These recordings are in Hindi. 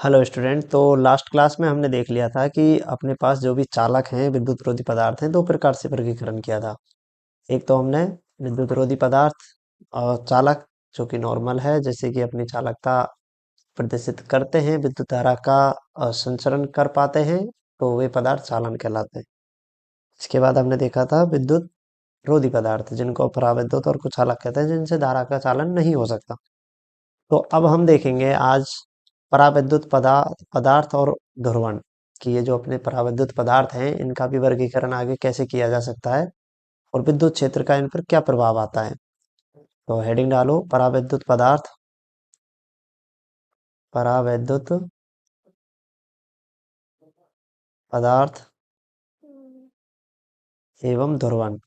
Hello student. तो लास्ट क्लास में हमने देख लिया था कि अपने पास जो भी चालक हैं, विद्युत रोधी पदार्थ हैं, दो प्रकार से वर्गीकरण किया था। एक तो हमने विद्युत रोधी पदार्थ और चालक जो कि नॉर्मल है, जैसे कि अपनी चालकता प्रदर्शित करते हैं, विद्युत धारा का संचरण कर पाते हैं, तो वे पदार्थ चालन कहलाते हैं। इसके बाद हमने देखा था विद्युत रोधी पदार्थ, जिनको पराविद्युत और कुचालक कहते हैं, जिनसे धारा का चालन नहीं हो सकता। तो अब हम देखेंगे आज परावैद्युत पदार्थ और ध्रुवण कि ये जो अपने परावैद्युत पदार्थ हैं, इनका भी वर्गीकरण आगे कैसे किया जा सकता है और विद्युत क्षेत्र का इन पर क्या प्रभाव आता है। तो हेडिंग डालो, परावैद्युत पदार्थ, परावैद्युत पदार्थ एवं ध्रुवण।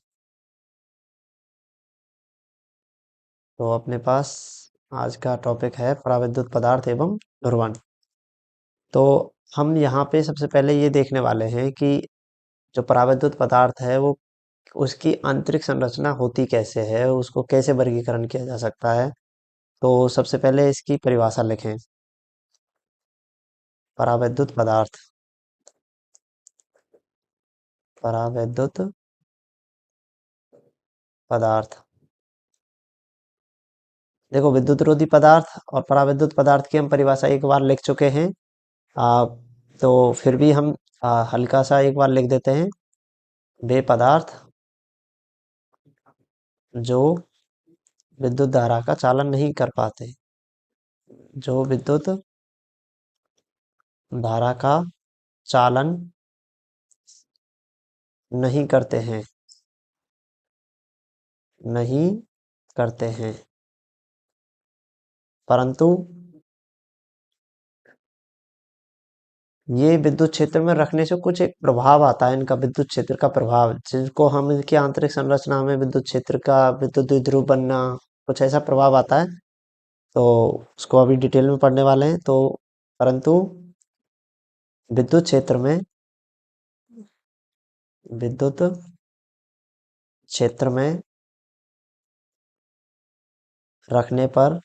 तो अपने पास आज का टॉपिक है परावैद्युत पदार्थ एवं ध्रुवण। तो हम यहाँ पे सबसे पहले ये देखने वाले हैं कि जो परावैद्युत पदार्थ है वो उसकी आंतरिक संरचना होती कैसे है, उसको कैसे वर्गीकरण किया जा सकता है। तो सबसे पहले इसकी परिभाषा लिखें। परावैद्युत पदार्थ, परावैद्युत पदार्थ। देखो, विद्युत रोधी पदार्थ और परावैद्युत पदार्थ की हम परिभाषा एक बार लिख चुके हैं। आ, तो फिर भी हम हल्का सा एक बार लिख देते हैं। वे पदार्थ जो विद्युत धारा का चालन नहीं कर पाते, जो विद्युत धारा का चालन नहीं करते हैं, नहीं करते हैं, परंतु ये विद्युत क्षेत्र में रखने से कुछ एक प्रभाव आता है, इनका विद्युत क्षेत्र का प्रभाव, जिसको हम इनकी आंतरिक संरचना में विद्युत क्षेत्र का विद्युत द्विध्रुव बनना, कुछ ऐसा प्रभाव आता है। तो उसको अभी डिटेल में पढ़ने वाले हैं। तो परंतु विद्युत क्षेत्र में, विद्युत क्षेत्र में रखने पर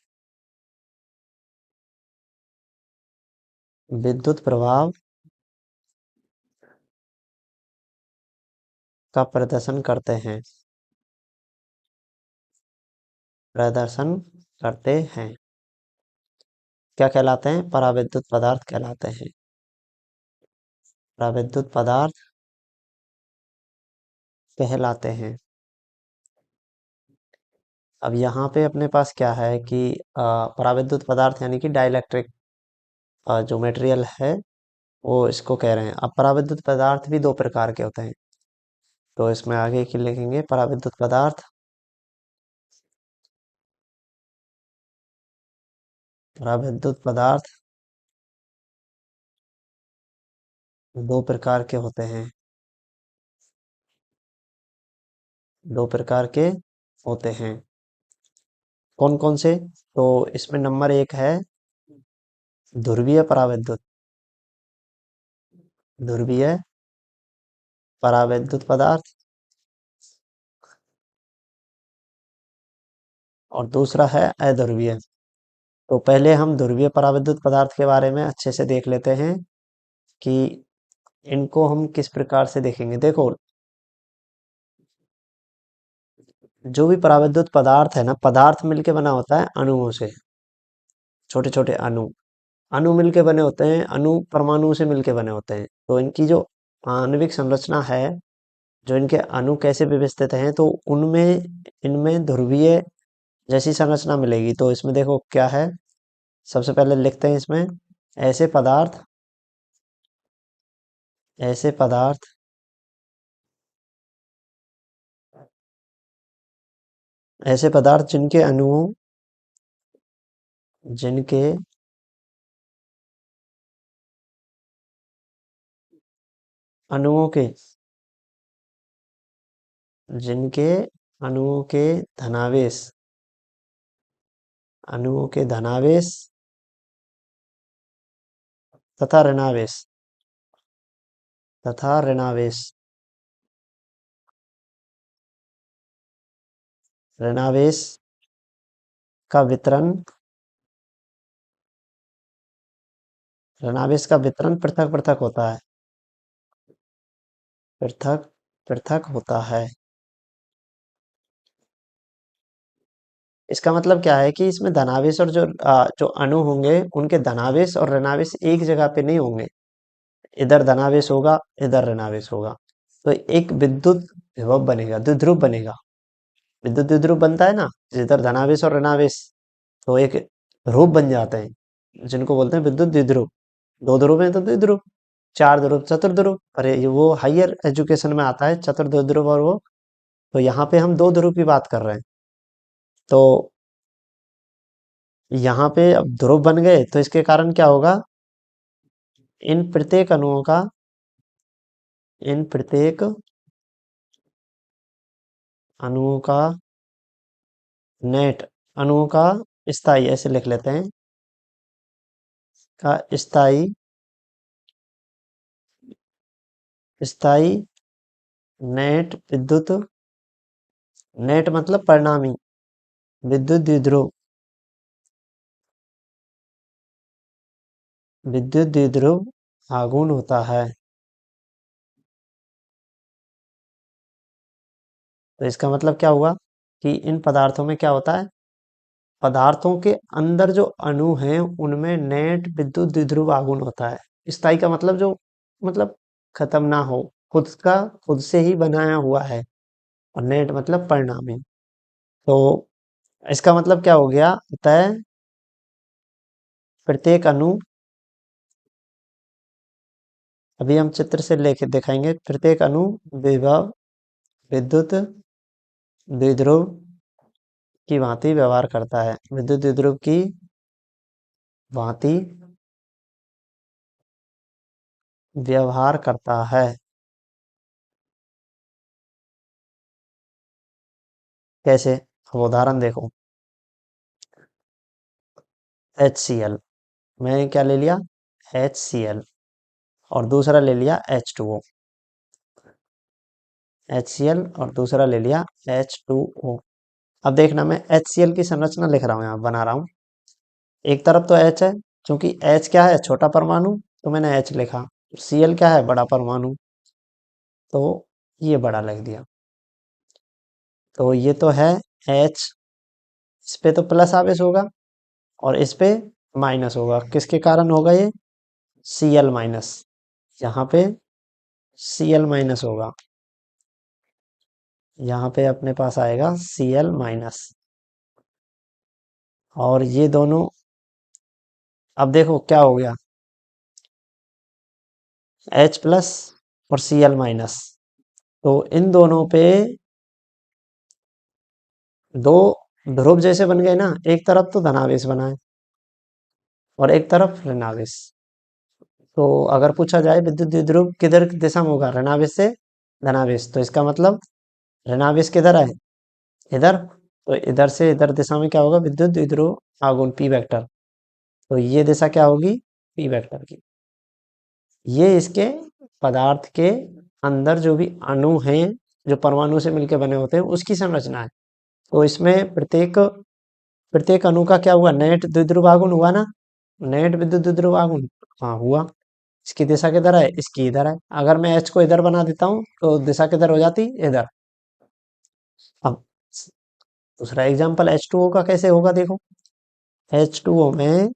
विद्युत प्रभाव का प्रदर्शन करते हैं, प्रदर्शन करते हैं। क्या कहलाते हैं? परावैद्युत पदार्थ कहलाते हैं। परावैद्युत पदार्थ कहलाते हैं। अब यहाँ पे अपने पास क्या है कि परावैद्युत पदार्थ यानी कि डाइलेक्ट्रिक जो मटेरियल है, वो इसको कह रहे हैं। अब परावैद्युत पदार्थ भी दो प्रकार के होते हैं। तो इसमें आगे की लिखेंगे परावैद्युत पदार्थ, परावैद्युत पदार्थ दो प्रकार के होते हैं, दो प्रकार के होते हैं। कौन कौन से? तो इसमें नंबर एक है ध्रुवीय परावैद्युत, ध्रुवीय परावैद्युत पदार्थ, और दूसरा है अध्रुवीय। तो पहले हम ध्रुवीय परावैद्युत पदार्थ के बारे में अच्छे से देख लेते हैं कि इनको हम किस प्रकार से देखेंगे। देखो, जो भी परावैद्युत पदार्थ है ना, पदार्थ मिलके बना होता है अणुओं से, छोटे छोटे अणु, अणु मिलके बने होते हैं, अणु परमाणु से मिलके बने होते हैं। तो इनकी जो आणविक संरचना है, जो इनके अणु कैसे व्यवस्थित हैं, तो उनमें इनमें ध्रुवीय जैसी संरचना मिलेगी। तो इसमें देखो क्या है, सबसे पहले लिखते हैं इसमें ऐसे पदार्थ, ऐसे पदार्थ ऐसे पदार्थ जिनके अणुओं, जिनके अणुओं के, जिनके अणुओं के धनावेश, अणुओं के धनावेश तथा ऋणावेश, तथा ऋणावेश, ऋणावेश का वितरण, ऋणावेश का वितरण पृथक पृथक होता है, पृथक पृथक होता है। इसका मतलब क्या है कि इसमें धनावेश और जो अणु होंगे उनके धनावेश और ऋणावेश एक जगह पे नहीं होंगे। इधर धनावेश होगा, इधर ऋणावेश होगा। तो एक विद्युत विभव बनेगा, द्विध्रुव बनेगा। विद्युत द्विध्रुव बनता है ना, जिधर धनावेश और ऋणावेश, तो एक रूप बन जाते हैं जिनको बोलते हैं विद्युत द्विध्रुव। दो ध्रुव है तो द्विध्रुव, चार ध्रुव चतुर्ध्रुव। अरे ये वो हायर एजुकेशन में आता है चतुर्ध्रुव और वो। तो यहाँ पे हम दो ध्रुव की बात कर रहे हैं। तो यहाँ पे अब ध्रुव बन गए तो इसके कारण क्या होगा, इन प्रत्येक अणुओं का, इन प्रत्येक अणुओं का नेट, अणुओं का स्थाई, ऐसे लिख लेते हैं, का स्थाई, स्थाई नेट विद्युत, नेट मतलब परिणामी विद्युत द्विध्रुव, विद्युत द्विध्रुव आघूर्ण होता है। तो इसका मतलब क्या हुआ कि इन पदार्थों में क्या होता है, पदार्थों के अंदर जो अणु हैं उनमें नेट विद्युत द्विध्रुव आघूर्ण होता है। स्थायी का मतलब जो, मतलब खत्म ना हो, खुद से ही बनाया हुआ है। और नेट मतलब परिणामी। तो इसका मतलब क्या हो गया, अतः प्रत्येक अणु, अभी हम चित्र से लेके दिखाएंगे, प्रत्येक अणु विभव विद्युत द्विध्रुव की भांति व्यवहार करता है, विद्युत द्विध्रुव की भांति व्यवहार करता है। कैसे, अब उदाहरण देखो। HCl, मैंने क्या ले लिया, HCl, और दूसरा ले लिया H2O। HCl और दूसरा ले लिया H2O। अब देखना, मैं HCl की संरचना लिख रहा हूँ, यहाँ बना रहा हूँ। एक तरफ तो H है, क्योंकि H क्या है, छोटा परमाणु, तो मैंने H लिखा। Cl क्या है, बड़ा परमाणु, तो ये बड़ा लिख दिया। तो ये तो है H, इस पे तो प्लस आवेश होगा और इस पे माइनस होगा। किसके कारण होगा ये, Cl माइनस, यहाँ पे Cl माइनस होगा, यहाँ पे अपने पास आएगा Cl माइनस। और ये दोनों, अब देखो क्या हो गया, H प्लस और Cl माइनस, तो इन दोनों पे दो ध्रुव जैसे बन गए ना, एक तरफ तो धनावेश बना है और एक तरफ ऋणावेश। तो अगर पूछा जाए विद्युत द्विध्रुव किधर दिशा में होगा, ऋणावेश से धनावेश, तो इसका मतलब ऋणावेश किधर है, इधर। तो इधर से इधर दिशा में क्या होगा, विद्युत द्विध्रुव आघूर्ण पी वेक्टर। तो ये दिशा क्या होगी, पी वेक्टर की। ये इसके पदार्थ के अंदर जो भी अणु हैं, जो परमाणु से मिलकर बने होते हैं, उसकी संरचना है। तो इसमें प्रत्येक प्रत्येक अणु का क्या हुआ, नेट द्विध्रुव आघूर्ण हुआ ना, नेट विद्युत द्विध्रुव आघूर्ण, हाँ हुआ। इसकी दिशा किधर है, इसकी इधर है। अगर मैं H को इधर बना देता हूँ तो दिशा किधर हो जाती, इधर। अब दूसरा एग्जांपल H2O का कैसे होगा, देखो। H2O में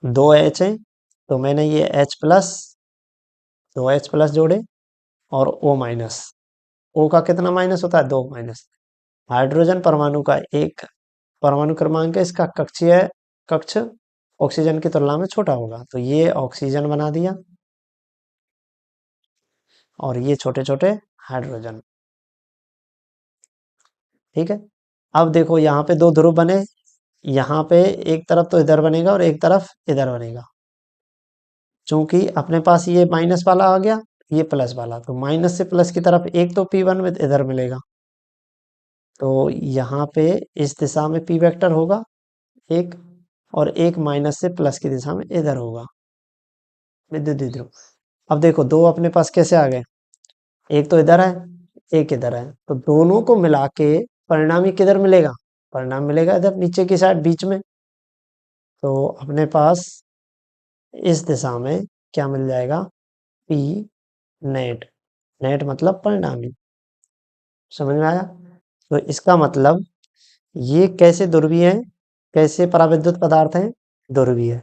दो H है, तो मैंने ये H प्लस, दो H प्लस जोड़े और O माइनस। O का कितना माइनस होता है, दो माइनस। हाइड्रोजन परमाणु का एक परमाणु क्रमांक है, इसका कक्षीय कक्ष ऑक्सीजन की तुलना में छोटा होगा, तो ये ऑक्सीजन बना दिया और ये छोटे छोटे हाइड्रोजन। ठीक है। अब देखो यहाँ पे दो ध्रुव बने, यहाँ पे एक तरफ तो इधर बनेगा और एक तरफ इधर बनेगा। चूंकि अपने पास ये माइनस वाला आ गया, ये प्लस वाला, तो माइनस से प्लस की तरफ एक तो P1 में इधर मिलेगा। तो यहाँ पे इस दिशा में P वेक्टर होगा एक, और एक माइनस से प्लस की दिशा में इधर होगा विद्युत द्विध्रुव। अब देखो दो अपने पास कैसे आ गए, एक तो इधर है, एक इधर है, तो दोनों को मिला के परिणामी किधर मिलेगा, परिणाम मिलेगा इधर नीचे की साइड बीच में। तो अपने पास इस दिशा में क्या मिल जाएगा, पी नेट। नेट मतलब परिणामी। समझ में आया? तो इसका मतलब ये कैसे ध्रुवीय है, कैसे पराविद्युत पदार्थ हैं, ध्रुवीय।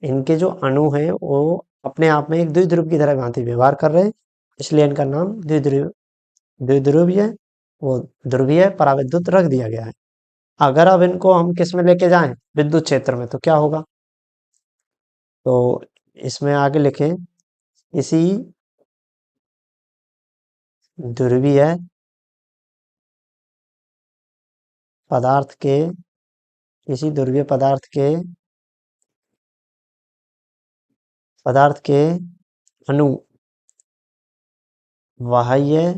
इनके जो अणु हैं वो अपने आप में एक द्विध्रुव की तरह भांति व्यवहार कर रहे हैं, इसलिए इनका नाम द्विध्रुव, द्विध्रुवीय, वो ध्रुवीय पराविद्युत रख दिया गया है। अगर अब इनको हम किस में लेके जाएं, विद्युत क्षेत्र में, तो क्या होगा? तो इसमें आगे लिखें, इसी ध्रुवीय पदार्थ के, इसी ध्रुवीय पदार्थ के अणु बाह्य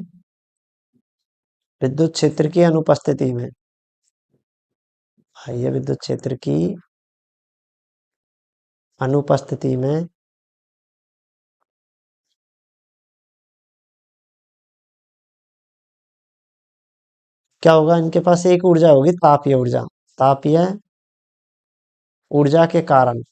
विद्युत क्षेत्र की अनुपस्थिति में, बाह्य विद्युत क्षेत्र की अनुपस्थिति में क्या होगा, इनके पास एक ऊर्जा होगी, तापीय ऊर्जा। तापीय ऊर्जा के कारण,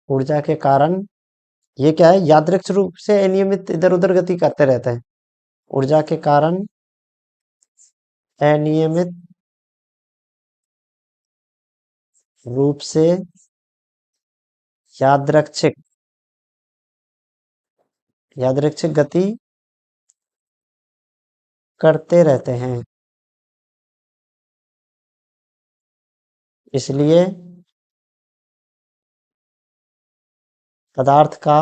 ऊर्जा के कारण ये क्या है, यादृच्छिक रूप से अनियमित इधर उधर गति करते रहते हैं। ऊर्जा के कारण अनियमित रूप से यादृच्छिक यादृच्छिक गति करते रहते हैं। इसलिए पदार्थ का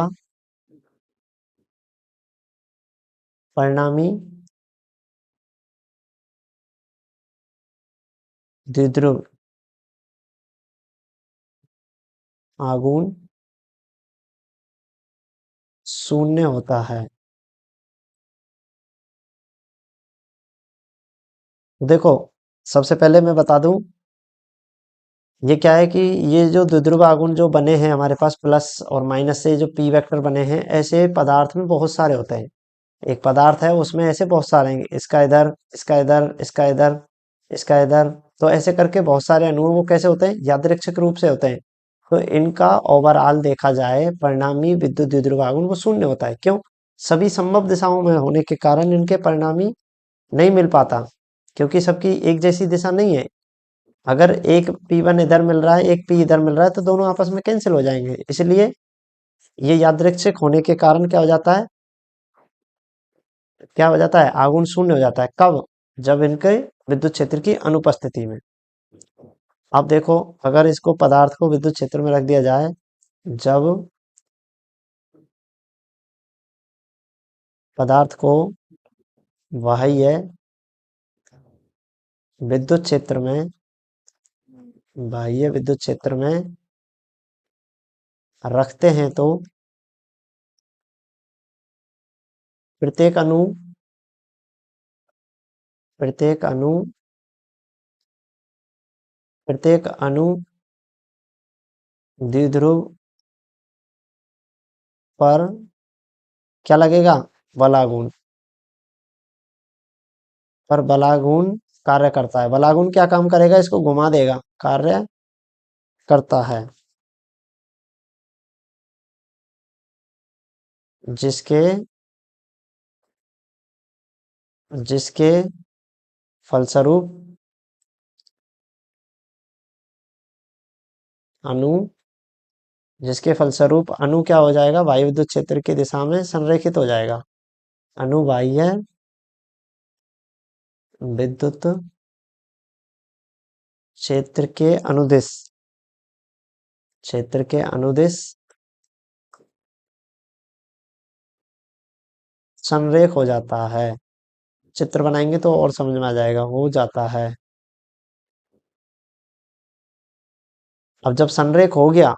परिणामी द्विध्रुव आघूर्ण शून्य होता है। देखो, सबसे पहले मैं बता दूं, ये क्या है कि ये जो द्विध्रुव आघूर्ण जो बने हैं हमारे पास, प्लस और माइनस से जो पी वेक्टर बने हैं, ऐसे पदार्थ में बहुत सारे होते हैं। एक पदार्थ है उसमें ऐसे बहुत सारे हैं, इसका इधर, इसका इधर, इसका इधर, इसका इधर, तो ऐसे करके बहुत सारे अणु वो कैसे होते हैं, यादृच्छिक रूप से होते हैं। तो इनका ओवरऑल देखा जाए, परिणामी विद्युत द्विध्रुव आघूर्ण वो शून्य होता है। क्यों? सभी संभव दिशाओं में होने के कारण इनके परिणामी नहीं मिल पाता, क्योंकि सबकी एक जैसी दिशा नहीं है। अगर एक P1 इधर मिल रहा है, एक P इधर मिल रहा है, तो दोनों आपस में कैंसिल हो जाएंगे। इसलिए ये यादृच्छिक होने के कारण क्या हो जाता है, क्या हो जाता है, आघूर्ण शून्य हो जाता है। कब? जब इनके विद्युत क्षेत्र की अनुपस्थिति में। अब देखो, अगर इसको पदार्थ को विद्युत क्षेत्र में रख दिया जाए, जब पदार्थ को बाह्य विद्युत क्षेत्र में, बाह्य विद्युत क्षेत्र में रखते हैं, तो प्रत्येक अणु, प्रत्येक अणु, प्रत्येक अणु द्विध्रुव पर क्या लगेगा, बलागुण। पर बलागुण कार्य करता है। बलागुण क्या काम करेगा, इसको घुमा देगा, कार्य करता है, जिसके जिसके फलस्वरूप अणु, जिसके फलस्वरूप अणु क्या हो जाएगा, वायु विद्युत क्षेत्र की दिशा में संरेखित हो जाएगा। अणु बाह्य विद्युत क्षेत्र के अनुदिश, क्षेत्र के अनुदिश संरेख हो जाता है। चित्र बनाएंगे तो और समझ में आ जाएगा, हो जाता है। अब जब संरेख हो गया,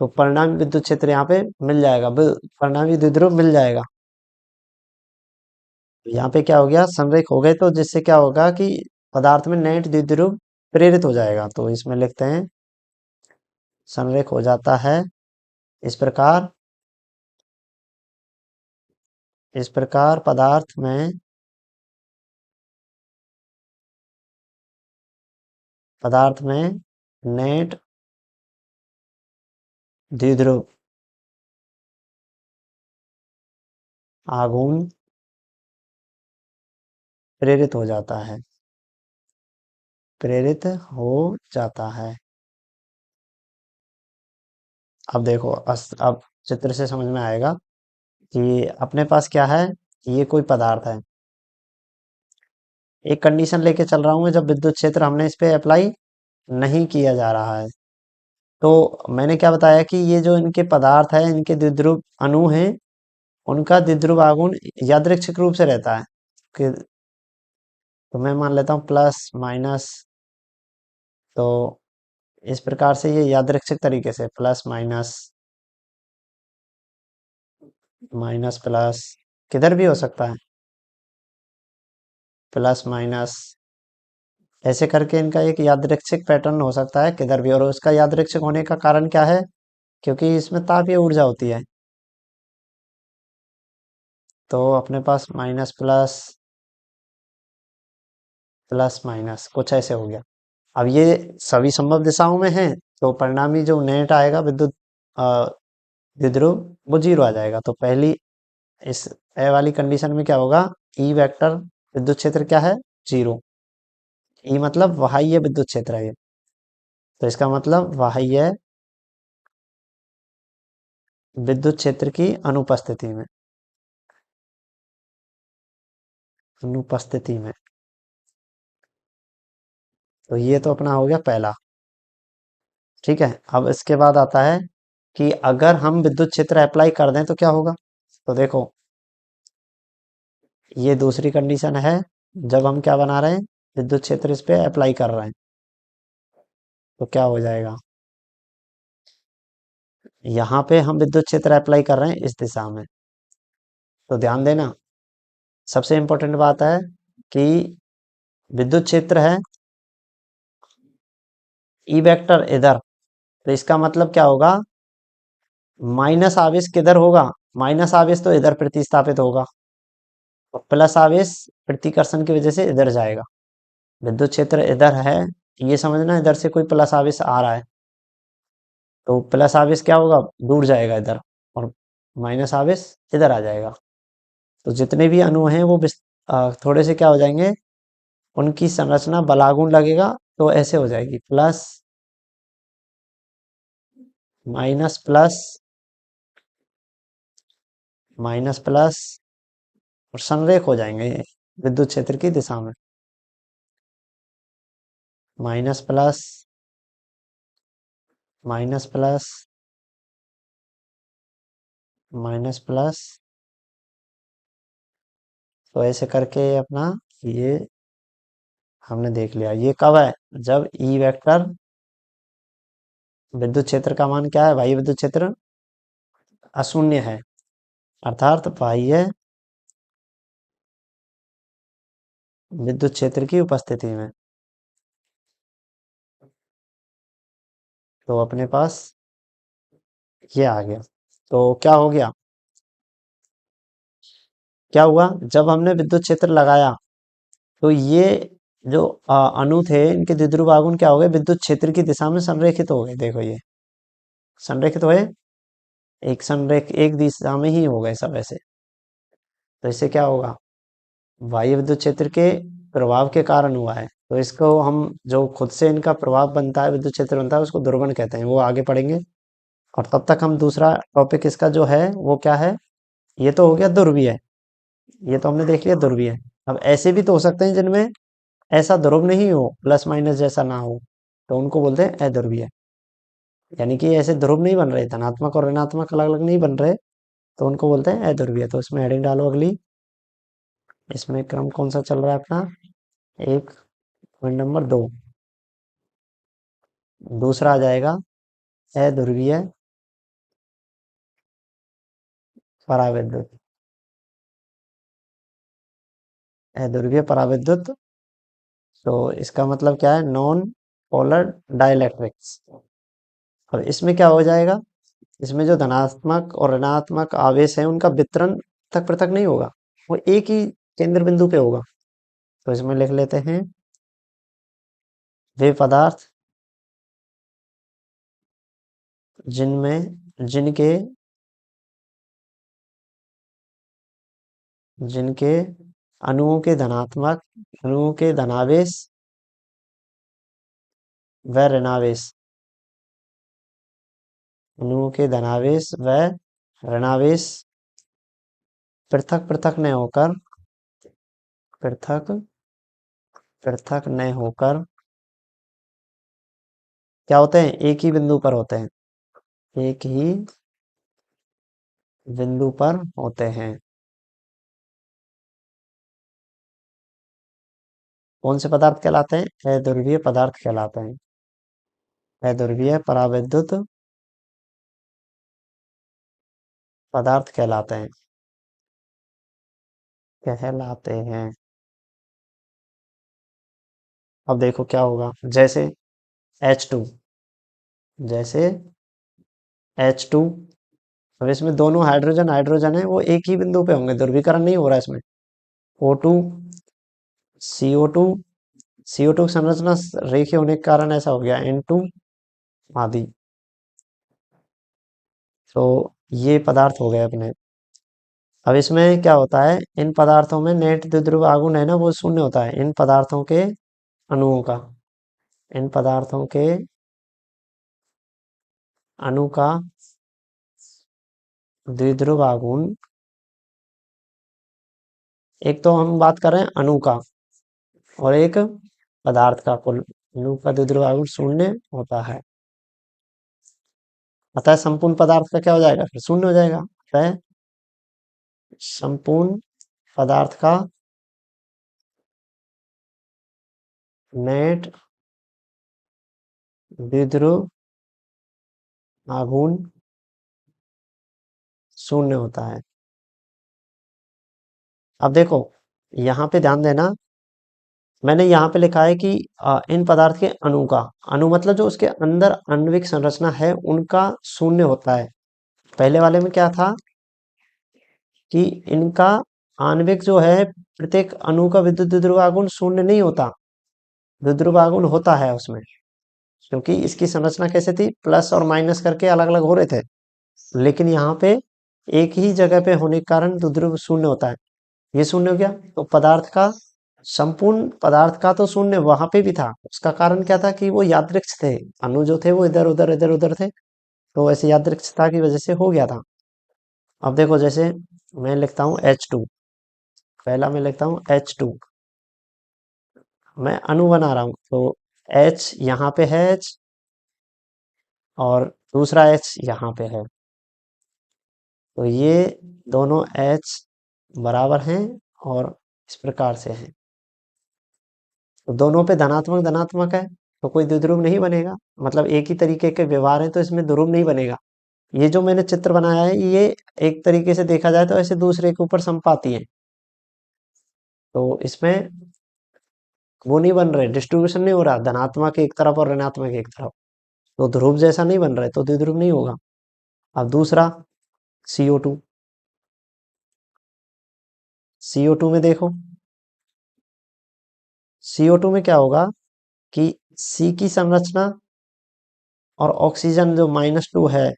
तो परिणामी विद्युत क्षेत्र यहाँ पे मिल जाएगा, परिणामी द्विध्रुव मिल जाएगा। यहाँ पे क्या हो गया, संरेख हो गए, तो जिससे क्या होगा कि पदार्थ में नेट द्विध्रुव प्रेरित हो जाएगा। तो इसमें लिखते हैं, संरेख हो जाता है। इस प्रकार, इस प्रकार पदार्थ में पदार्थ में नेट द्विध्रुव आघूर्ण प्रेरित हो जाता है, प्रेरित हो जाता है। अब देखो अब चित्र से समझ में आएगा कि अपने पास क्या है। ये कोई पदार्थ है, एक कंडीशन लेके चल रहा हूँ जब विद्युत क्षेत्र हमने इस पे अप्लाई नहीं किया जा रहा है। तो मैंने क्या बताया कि ये जो इनके पदार्थ है, इनके द्विध्रुव अणु हैं, उनका द्विध्रुव आघूर्ण यादृच्छिक रूप से रहता है कि तो मैं मान लेता हूँ प्लस माइनस। तो इस प्रकार से ये यादृच्छिक तरीके से प्लस माइनस, माइनस प्लस, किधर भी हो सकता है, प्लस माइनस, ऐसे करके इनका एक यादृच्छिक पैटर्न हो सकता है किधर भी। और उसका यादृच्छिक होने का कारण क्या है, क्योंकि इसमें तापीय ऊर्जा होती है। तो अपने पास माइनस प्लस, प्लस माइनस कुछ ऐसे हो गया। अब ये सभी संभव दिशाओं में है, तो परिणामी जो नेट आएगा विद्युत अ, द्विध्रुव, वो जीरो आ जाएगा। तो पहली इस ए वाली कंडीशन में क्या होगा, ई वेक्टर विद्युत क्षेत्र क्या है, जीरो। ई मतलब बाह्य विद्युत क्षेत्र है ये, तो इसका मतलब बाह्य विद्युत क्षेत्र की अनुपस्थिति में, अनुपस्थिति में। तो ये तो अपना हो गया पहला। ठीक है, अब इसके बाद आता है कि अगर हम विद्युत क्षेत्र अप्लाई कर दें तो क्या होगा। तो देखो, ये दूसरी कंडीशन है जब हम क्या बना रहे हैं, विद्युत क्षेत्र इस पे अप्लाई कर रहे हैं। तो क्या हो जाएगा, यहाँ पे हम विद्युत क्षेत्र अप्लाई कर रहे हैं इस दिशा में। तो ध्यान देना, सबसे इंपॉर्टेंट बात है कि विद्युत क्षेत्र है ई वेक्टर इधर, तो इसका मतलब क्या होगा, माइनस आवेश किधर होगा, माइनस आवेश तो इधर प्रतिस्थापित होगा, और प्लस आवेश प्रतिकर्षण की वजह से इधर जाएगा। विद्युत क्षेत्र इधर है, ये समझना इधर से कोई प्लस आवेश आ रहा है, तो प्लस आवेश क्या होगा, दूर जाएगा इधर, और माइनस आवेश इधर आ जाएगा। तो जितने भी अणु हैं वो थोड़े से क्या हो जाएंगे, उनकी संरचना बलागुण लगेगा, तो ऐसे हो जाएगी plus minus plus, minus plus, और संरेख हो जाएंगे ये विद्युत क्षेत्र की दिशा में, minus plus, minus plus, minus plus. तो ऐसे करके अपना ये हमने देख लिया। ये कब है, जब ई वेक्टर विद्युत क्षेत्र का मान क्या है, बाह्य विद्युत क्षेत्र अशून्य है, अर्थात बाह्य विद्युत क्षेत्र की उपस्थिति में। तो अपने पास ये आ गया। तो क्या हो गया, क्या हुआ, जब हमने विद्युत क्षेत्र लगाया तो ये जो अणु थे, इनके द्विध्रुव आघूर्ण क्या हो गए, विद्युत क्षेत्र की दिशा में संरेखित हो गए। देखो ये संरेखित हुए, एक संरेख एक दिशा में ही हो गए सब ऐसे। तो इससे क्या होगा, बाह्य विद्युत क्षेत्र के प्रभाव के कारण हुआ है। तो इसको हम जो खुद से इनका प्रभाव बनता है, विद्युत क्षेत्र बनता है, उसको ध्रुवण कहते हैं, वो आगे पढ़ेंगे। और तब तक हम दूसरा टॉपिक इसका जो है वो क्या है, ये तो हो गया ध्रुवीय, ये तो हमने देख लिया ध्रुवीय। अब ऐसे भी तो हो सकते हैं जिनमें ऐसा ध्रुव नहीं हो, प्लस माइनस जैसा ना हो, तो उनको बोलते हैं अध्रुवीय। यानी कि ऐसे ध्रुव नहीं बन रहे, धनात्मक और ऋणात्मक अलग अलग नहीं बन रहे, तो उनको बोलते हैं अध्रुवीय। तो इसमें हेडिंग डालो अगली। इसमें क्रम कौन सा चल रहा है अपना, एक पॉइंट नंबर 2, दूसरा आ जाएगा अध्रुवीय पराविद्युत, अध्रुवीय पराविद्युत। तो इसका मतलब क्या है, नॉन पोलर डाइलेक्ट्रिक्स। और इसमें क्या हो जाएगा, इसमें जो धनात्मक और ऋणात्मक आवेश है उनका वितरण पृथक पृथक नहीं होगा, वो एक ही केंद्र बिंदु पे होगा। तो इसमें लिख लेते हैं वे पदार्थ जिनमें जिनके जिनके अणुओं के धनावेश व ऋणावेश अणुओं के धनावेश व ऋणावेश पृथक पृथक न होकर पृथक पृथक न होकर क्या होते हैं, एक ही बिंदु पर होते हैं, एक ही बिंदु पर होते हैं। कौन से पदार्थ कहलाते हैं? अध्रुवीय पदार्थ कहलाते हैं। अध्रुवीय परावैद्युत पदार्थ कहलाते हैं। अब देखो क्या होगा, जैसे H2, जैसे H2। अब इसमें दोनों हाइड्रोजन हाइड्रोजन है, वो एक ही बिंदु पे होंगे, ध्रुवीकरण नहीं हो रहा इसमें। O2 CO2, CO2 की संरचना रेखीय होने के कारण ऐसा हो गया N2 आदि। तो ये पदार्थ हो गए अपने। अब इसमें क्या होता है, इन पदार्थों में नेट द्विध्रुव आघूर्ण है ना, वो शून्य होता है इन पदार्थों के अणुओं का। इन पदार्थों के अणु का द्विध्रुव आघूर्ण, एक तो हम बात कर रहे हैं अणु का, और एक पदार्थ का, कुल अणु का द्विध्रुव आघूर्ण शून्य होता है। अतः संपूर्ण पदार्थ का क्या हो जाएगा, फिर शून्य हो जाएगा। अतः संपूर्ण पदार्थ का नेट द्विध्रुव आघूर्ण शून्य होता है। अब देखो यहाँ पे ध्यान देना, मैंने यहाँ पे लिखा है कि इन पदार्थ के अणु का, अणु मतलब जो उसके अंदर आणविक संरचना है उनका शून्य होता है। पहले वाले में क्या था कि इनका आणविक जो है, प्रत्येक अणु का विद्युत द्विध्रुव आघूर्ण शून्य नहीं होता, द्विध्रुव आघूर्ण होता है उसमें, क्योंकि इसकी संरचना कैसे थी, प्लस और माइनस करके अलग अलग हो रहे थे। लेकिन यहाँ पे एक ही जगह पे होने के कारण द्विध्रुव शून्य होता है। ये शून्य हो गया, तो पदार्थ का, संपूर्ण पदार्थ का तो शून्य वहां पे भी था। उसका कारण क्या था कि वो यादृक्ष थे, अणु जो थे वो इधर उधर थे, तो ऐसे यादृच्छता की वजह से हो गया था। अब देखो जैसे मैं लिखता हूँ H2, पहला मैं लिखता हूँ H2, मैं अणु बना रहा हूँ, तो H यहाँ पे है H, और दूसरा H यहाँ पे है, तो ये दोनों H बराबर हैं और इस प्रकार से हैं। तो दोनों पे धनात्मक धनात्मक है, तो कोई द्विध्रुव नहीं बनेगा, मतलब एक ही तरीके के व्यवहार है तो इसमें ध्रुव नहीं बनेगा। ये जो मैंने चित्र बनाया है, ये एक तरीके से देखा जाए तो ऐसे दूसरे के ऊपर संपाती है, तो इसमें वो नहीं बन रहे, डिस्ट्रीब्यूशन नहीं हो रहा, धनात्मक एक तरफ और ऋणात्मक एक तरफ, तो ध्रुव जैसा नहीं बन रहा है, तो द्विध्रुव नहीं होगा। अब दूसरा CO2, CO2 में देखो, CO2 में क्या होगा कि C की संरचना और ऑक्सीजन जो -2 है,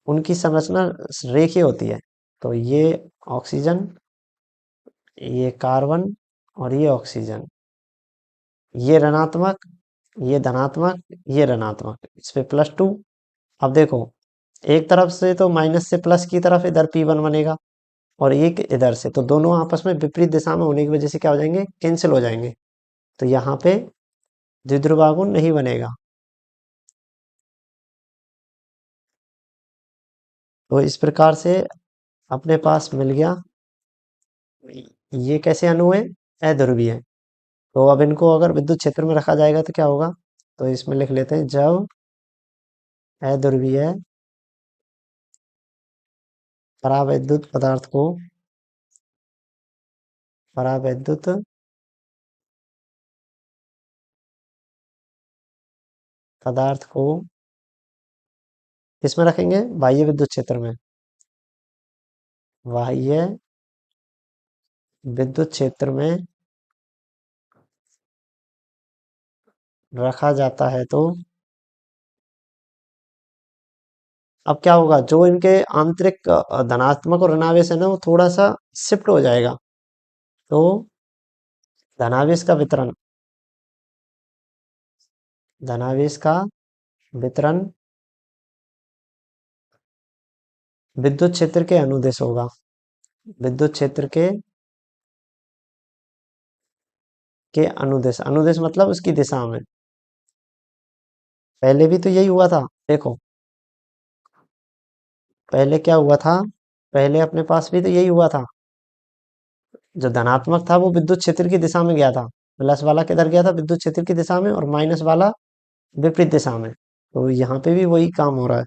उनकी संरचना रेखीय होती है। तो ये ऑक्सीजन, ये कार्बन, और ये ऑक्सीजन, ये ऋणात्मक, ये धनात्मक, ये ऋणात्मक, इस पे +2। अब देखो एक तरफ से तो माइनस से प्लस की तरफ इधर P1 बनेगा, और एक इधर से, तो दोनों आपस में विपरीत दिशा में होने की वजह से क्या हो जाएंगे, कैंसिल हो जाएंगे, तो यहाँ पे द्विध्रुव आघूर्ण नहीं बनेगा। तो इस प्रकार से अपने पास मिल गया, ये कैसे अणु है, अध्रुवीय है। तो अब इनको अगर विद्युत क्षेत्र में रखा जाएगा तो क्या होगा, तो इसमें लिख लेते हैं, जब अध्रुवीय परावैद्युत परावैद्युत पदार्थ को किसमें रखेंगे, बाह्य विद्युत क्षेत्र में, बाह्य विद्युत क्षेत्र में रखा जाता है तो अब क्या होगा, जो इनके आंतरिक धनात्मक और ऋणावेश है ना, वो थोड़ा सा शिफ्ट हो जाएगा। तो धनावेश का वितरण, धनावेश का वितरण विद्युत क्षेत्र के अनुदिश होगा। विद्युत क्षेत्र के अनुदिश, अनुदिश मतलब उसकी दिशा में। पहले भी तो यही हुआ था, देखो पहले क्या हुआ था, पहले अपने पास भी तो यही हुआ था। जो धनात्मक था वो विद्युत क्षेत्र की दिशा में गया था, प्लस वाला किधर गया था, विद्युत क्षेत्र की दिशा में, और माइनस वाला विपरीत दिशा में। तो यहाँ पे भी वही काम हो रहा है।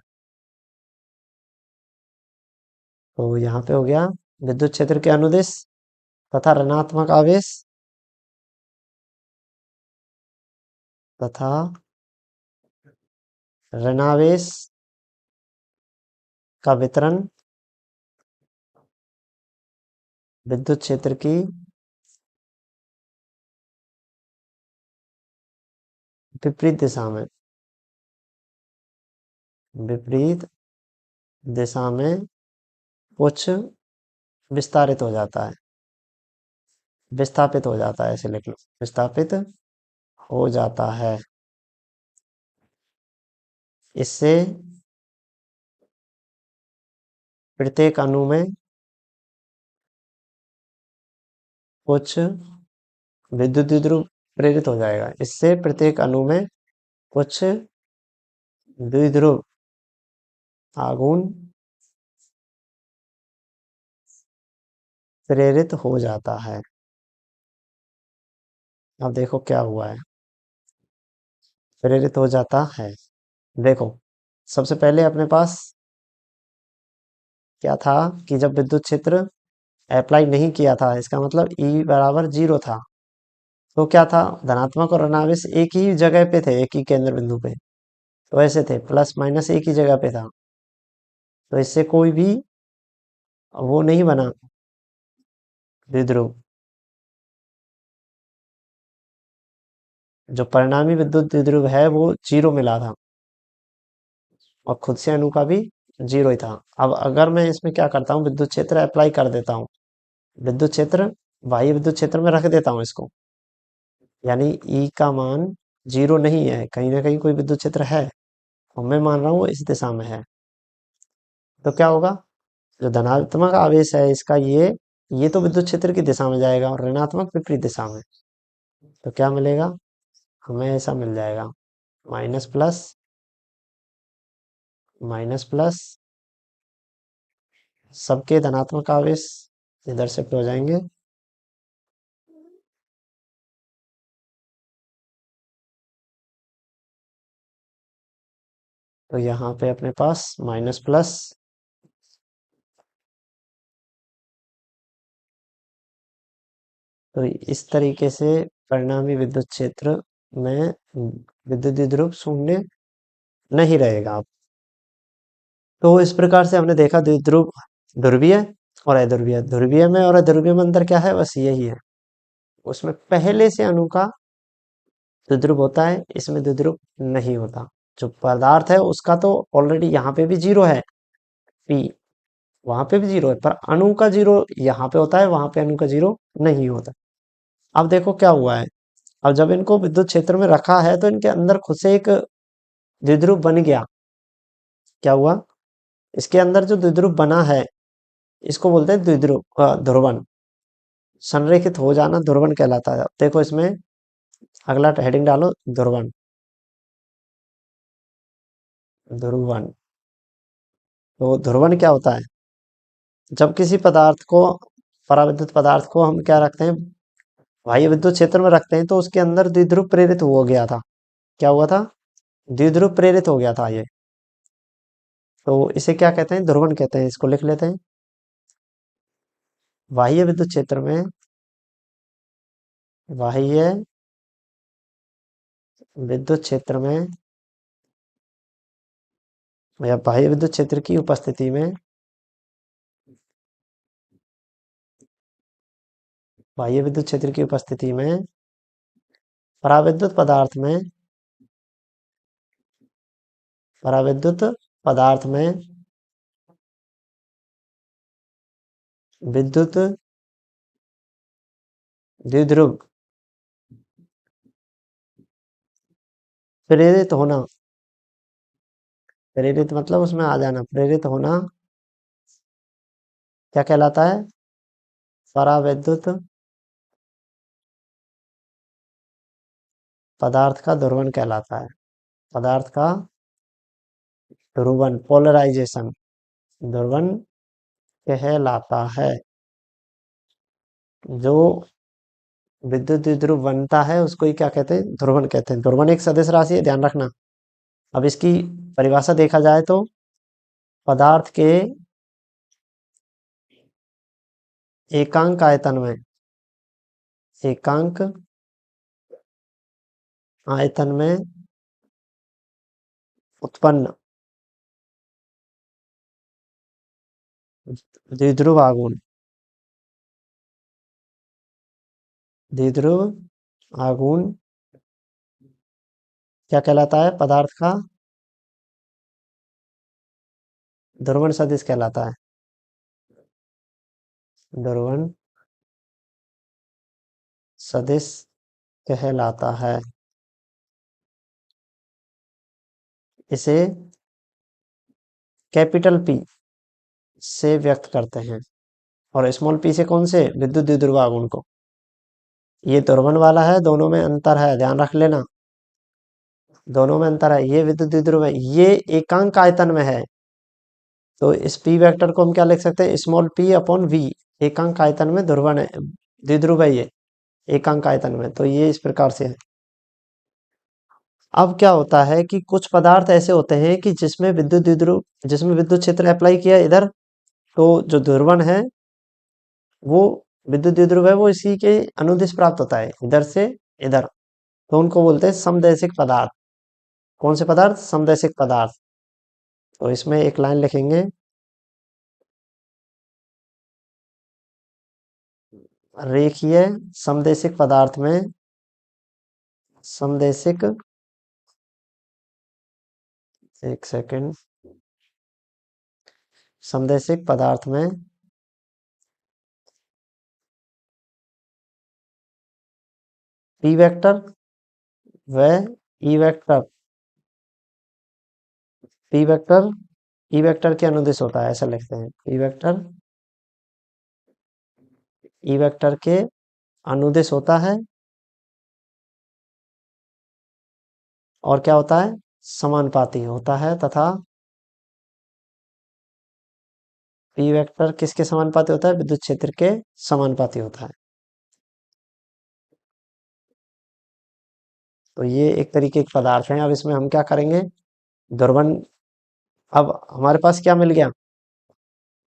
तो यहाँ पे हो गया विद्युत क्षेत्र के अनुदिश तथा ऋणात्मक आवेश तथा ऋणावेश का वितरण विद्युत क्षेत्र की विपरीत दिशा में, विपरीत दिशा में कुछ विस्तारित हो जाता है, विस्थापित हो जाता है, ऐसे लिख लो, विस्थापित हो जाता है। इससे प्रत्येक अणु में कुछ विद्युत द्विध्रुव प्रेरित हो जाएगा। इससे प्रत्येक अणु में कुछ द्विध्रुव आघूर्ण प्रेरित हो जाता है। अब देखो क्या हुआ है, प्रेरित हो जाता है। देखो सबसे पहले अपने पास क्या था कि जब विद्युत क्षेत्र अप्लाई नहीं किया था, इसका मतलब E बराबर 0 था, तो क्या था, धनात्मक और ऋणावेश एक ही जगह पे थे, एक ही केंद्र बिंदु पे, तो ऐसे थे, प्लस माइनस एक ही जगह पे था। तो इससे कोई भी वो नहीं बना द्विध्रुव। जो परिणामी विद्युत द्विध्रुव है वो 0 मिला था, और खुद से अणु का भी 0 ही था। अब अगर मैं इसमें क्या करता हूँ, विद्युत क्षेत्र अप्लाई कर देता हूँ, विद्युत क्षेत्र बाह्य विद्युत क्षेत्र में रख देता हूँ इसको, यानी ई का मान 0 नहीं है, कहीं ना कहीं कोई विद्युत क्षेत्र है, और मैं मान रहा हूँ वो इस दिशा में है। तो क्या होगा, जो धनात्मक आवेश है इसका, ये तो विद्युत क्षेत्र की दिशा में जाएगा, और ऋणात्मक विपरीत दिशा में। तो क्या मिलेगा, हमें ऐसा मिल जाएगा, माइनस प्लस, माइनस प्लस, सबके धनात्मक आवेश इधर शिफ्ट हो जाएंगे। तो यहाँ पे अपने पास माइनस प्लस, तो इस तरीके से परिणामी विद्युत क्षेत्र में विद्युत द्विध्रुव शून्य नहीं रहेगा। तो इस प्रकार से हमने देखा द्विध्रुव, ध्रुवीय और अध्रुवीय, ध्रुवीय में और अध्रुवीय में अंतर क्या है, बस यही है, उसमें पहले से अणु का द्विध्रुव होता है, इसमें द्विध्रुव नहीं होता। जो पदार्थ है उसका तो ऑलरेडी यहाँ पे भी 0 है, पी, वहां पे भी 0 है, पर अणु का 0 यहाँ पे होता है, वहां पे अणु का 0 नहीं होता। अब देखो क्या हुआ है, अब जब इनको विद्युत क्षेत्र में रखा है तो इनके अंदर खुद से एक द्विध्रुव बन गया। क्या हुआ, इसके अंदर जो द्विध्रुव बना है, इसको बोलते हैं द्विध्रुव ध्रुवण, संरेखित हो जाना ध्रुवण कहलाता है। देखो इसमें अगला हेडिंग डालो, ध्रुवण, ध्रुवण। तो ध्रुवण क्या होता है, जब किसी पदार्थ को, पराविद्युत पदार्थ को हम क्या रखते हैं, बाह्य विद्युत क्षेत्र में रखते हैं, तो उसके अंदर द्विध्रुव प्रेरित हो गया था। क्या हुआ था, द्विध्रुव प्रेरित हो गया था ये, तो इसे क्या कहते हैं, ध्रुवण कहते हैं। इसको लिख लेते हैं, बाह्य विद्युत क्षेत्र में, बाह्य विद्युत क्षेत्र में या बाह्य विद्युत क्षेत्र की उपस्थिति में, बाह्य विद्युत क्षेत्र की उपस्थिति में पराविद्युत पदार्थ में पराविद्युत पदार्थ में विद्युत द्विध्रुव प्रेरित होना। प्रेरित मतलब उसमें आ जाना, प्रेरित होना क्या कहलाता है? परावैद्युत पदार्थ का ध्रुवण कहलाता है। पदार्थ का ध्रुवण, पोलराइजेशन, ध्रुवण कहलाता है। जो विद्युत द्विध्रुव बनता है उसको ही क्या कहते हैं? ध्रुवण कहते हैं। ध्रुवण एक सदिश राशि है, ध्यान रखना। अब इसकी परिभाषा देखा जाए तो पदार्थ के एकांक आयतन में, एकांक आयतन में उत्पन्न द्विध्रुव आघूर्ण, द्विध्रुव आघूर्ण क्या कहलाता है? पदार्थ का ध्रुवण सदिश कहलाता है। ध्रुवण सदिश कहलाता है। इसे कैपिटल पी से व्यक्त करते हैं और स्मॉल पी से कौन से? विद्युत द्विध्रुव आघूर्ण को। ये ध्रुवण वाला है, दोनों में अंतर है, ध्यान रख लेना। दोनों में अंतर है, ये विद्युत द्विध्रुव है, ये एकांक आयतन में है। तो इस पी वेक्टर को हम क्या लिख सकते हैं? Small P upon V. एकांक आयतन में ध्रुवण है, द्विध्रुव है ये, एकांक आयतन में। तो ये इस प्रकार से है। अब क्या होता है कि कुछ पदार्थ ऐसे होते हैं कि जिसमें विद्युत द्विध्रुव, जिसमें विद्युत क्षेत्र अप्लाई किया इधर, तो जो ध्रुवण है वो विद्युत द्विध्रुव है, वो इसी के अनुदिश प्राप्त होता है, इधर से इधर। तो उनको बोलते हैं समदैशिक पदार्थ। कौन से पदार्थ? समदैशिक पदार्थ। तो इसमें एक लाइन लिखेंगे, रेखीय समदैशिक पदार्थ में, समदैशिक, एक सेकंड, समदैशिक पदार्थ में पी वेक्टर व E vector, P vector E vector के अनुदिश होता है, ऐसा लिखते हैं। पी वेक्टर ई वेक्टर के अनुदिश होता है। और क्या होता है? समानुपाती होता है। तथा पी वेक्टर किसके समानुपाती होता है? विद्युत क्षेत्र के समानुपाती होता है। तो ये एक तरीके के पदार्थ हैं। अब इसमें हम क्या करेंगे? ध्रुवण, अब हमारे पास क्या मिल गया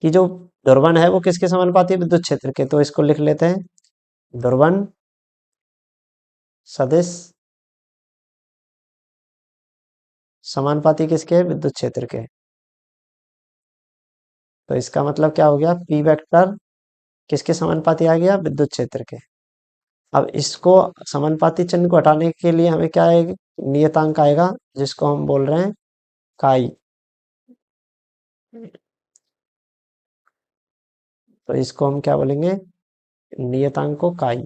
कि जो ध्रुवण है वो किसके समानुपाती है? विद्युत क्षेत्र के। तो इसको लिख लेते हैं, ध्रुवण सदिश समानुपाती किसके? विद्युत क्षेत्र के। तो इसका मतलब क्या हो गया? पी वेक्टर किसके समानुपाती आ गया? विद्युत क्षेत्र के। अब इसको समानुपाती चिन्ह को हटाने के लिए हमें क्या आएगा? नियतांक आएगा, जिसको हम बोल रहे हैं काई। तो इसको हम क्या बोलेंगे? नियतांक को काई।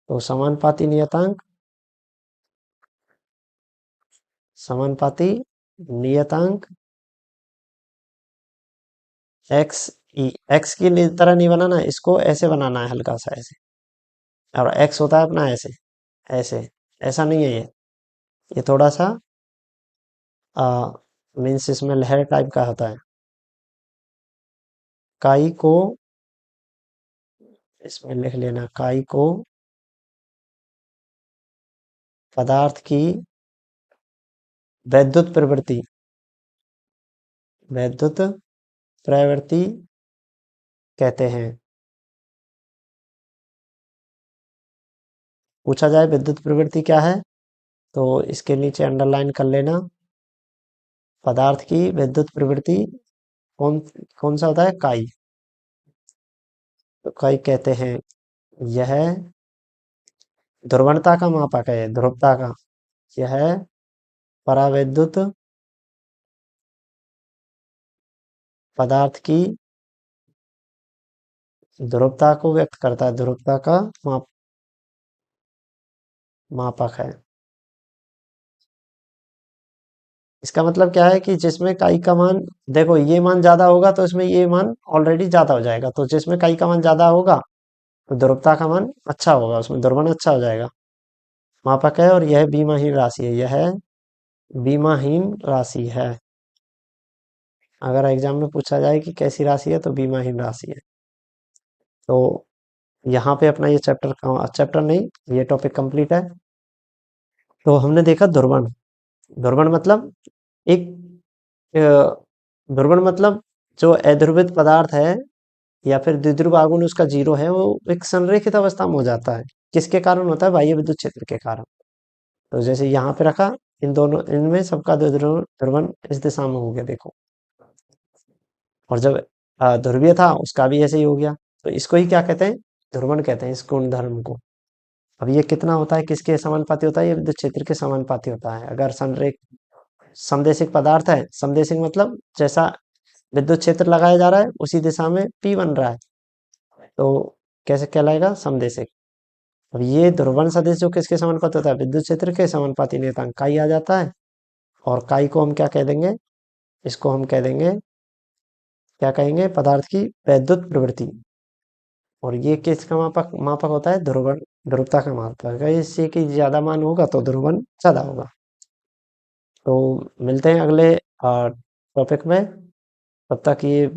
तो समानुपाती नियतांक, समानुपाती नियतांक एक्स ई, एक्स की तरह नहीं बनाना, इसको ऐसे बनाना है, हल्का सा ऐसे। और एक्स होता है अपना ऐसे, ऐसे, ऐसा नहीं है ये थोड़ा सा मीन्स इसमें लहर टाइप का होता है। काई को इसमें लिख लेना, काई को पदार्थ की वैद्युत प्रवृत्ति, वैद्युत प्रवृत्ति कहते हैं। पूछा जाए विद्युत प्रवृत्ति क्या है, तो इसके नीचे अंडरलाइन कर लेना, पदार्थ की विद्युत प्रवृत्ति कौन कौन सा होता है? काई। तो काई कहते हैं, यह ध्रुवणता का मापक है, ध्रुवता का। यह परावैद्युत पदार्थ की ध्रुवता को व्यक्त करता है, ध्रुवता का मापक है। इसका मतलब क्या है कि जिसमें काई का मान, देखो ये मान ज्यादा होगा तो इसमें ये मान ऑलरेडी ज्यादा हो जाएगा, तो जिसमें काई का मान ज्यादा होगा तो ध्रुवता का मान अच्छा होगा, उसमें द्रव्यमान अच्छा हो जाएगा। मापक है और यह बीमाहीन राशि है, यह बीमाहीन राशि है। अगर एग्जाम में पूछा जाए कि कैसी राशि है तो बीमाहीन राशि है। तो यहाँ पे अपना ये चैप्टर नहीं, ये टॉपिक कंप्लीट है। तो हमने देखा ध्रुवण। ध्रुवण मतलब एक ध्रुवण मतलब जो अध्रुवित पदार्थ है या फिर द्विध्रुव आघूर्ण उसका जीरो है, वो एक संरेखित अवस्था में हो जाता है। किसके कारण होता है? बाह्य विद्युत क्षेत्र के कारण। तो जैसे यहाँ पे रखा, इन दोनों इनमें सबका द्विध्रुव ध्रुवण इस दिशा में हो गया, देखो। और जब ध्रुवीय था उसका भी ऐसे ही हो गया। तो इसको ही क्या कहते हैं? ध्रुवण कहते हैं इस गुण धर्म को। अब ये कितना होता है, किसके समानुपाती होता है? ये विद्युत क्षेत्र के समानुपाती होता है। अगर संरेख समदेशिक पदार्थ है, समदेशिक मतलब जैसा विद्युत क्षेत्र लगाया जा रहा है उसी दिशा में P बन रहा है, तो कैसे कहलाएगा? समदेशिक। अब ये ध्रुवण सदिश जो किसके समानुपाती होता है? विद्युत क्षेत्र के समानुपाती नियतांक काई आ जाता है। और काई को हम क्या कह देंगे? इसको हम कह देंगे, क्या कहेंगे? पदार्थ की वैद्युत प्रवृत्ति। और ये किसका मापक मापक होता है? ध्रुवण, ध्रुवता का मापक है। इससे कि ज्यादा मान होगा तो ध्रुवण ज्यादा होगा। तो मिलते हैं अगले टॉपिक में। तब तक ये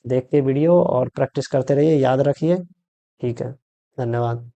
देखते वीडियो और प्रैक्टिस करते रहिए, याद रखिए। ठीक है, धन्यवाद।